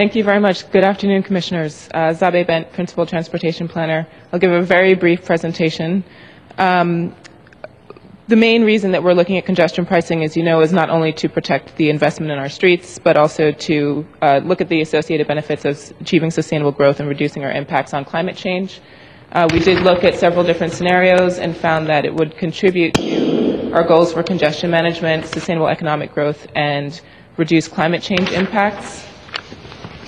Thank you very much. Good afternoon, Commissioners. Zabe Bent, Principal Transportation Planner. I'll give a very brief presentation. The main reason that we're looking at congestion pricing, as you know, is not only to protect the investment in our streets, but also to look at the associated benefits of achieving sustainable growth and reducing our impacts on climate change. We did look at several different scenarios and found that it would contribute to our goals for congestion management, sustainable economic growth, and reduce climate change impacts.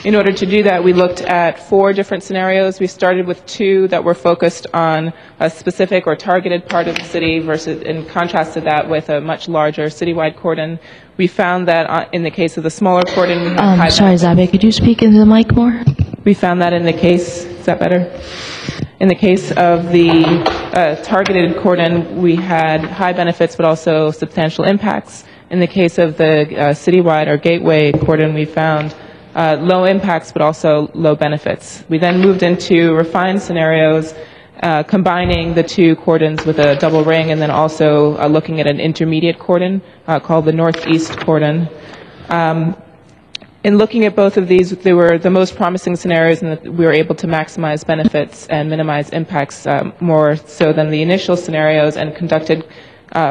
In order to do that, we looked at 4 different scenarios. We started with 2 that were focused on a specific or targeted part of the city versus, in contrast to that, with a much larger citywide cordon. We found that in the case of the smaller cordon, we have high sorry, Zabe, could you speak into the mic more? We found that in the case, is that better? In the case of the targeted cordon, we had high benefits but also substantial impacts. In the case of the citywide or gateway cordon, we found low impacts but also low benefits. We then moved into refined scenarios, combining the 2 cordons with a double ring, and then also looking at an intermediate cordon called the northeast cordon. In looking at both of these, they were the most promising scenarios in that we were able to maximize benefits and minimize impacts more so than the initial scenarios, and conducted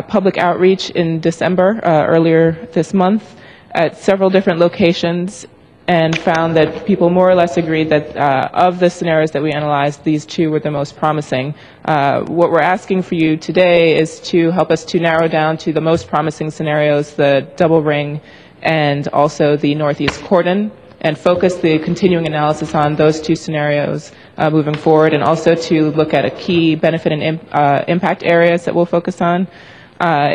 public outreach in December, earlier this month, at several different locations, and found that people more or less agreed that of the scenarios that we analyzed, these 2 were the most promising. What we're asking for you today is to help us to narrow down to the most promising scenarios, the double ring and also the northeast cordon, and focus the continuing analysis on those 2 scenarios moving forward, and also to look at a key benefit and impact areas that we'll focus on.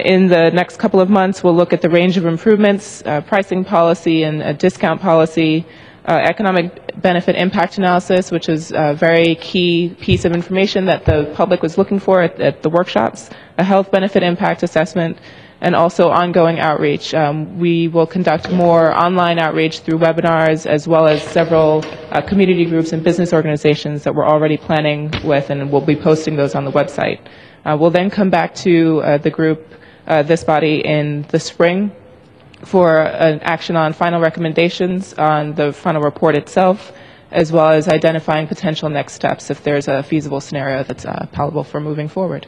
In the next couple of months, we'll look at the range of improvements, pricing policy and a discount policy, economic benefit impact analysis, which is a very key piece of information that the public was looking for at the workshops, a health benefit impact assessment, and also ongoing outreach. We will conduct more online outreach through webinars, as well as several community groups and business organizations that we're already planning with, and we'll be posting those on the website. We'll then come back to the group, this body, in the spring for an action on final recommendations on the final report itself, as well as identifying potential next steps if there's a feasible scenario that's palatable for moving forward.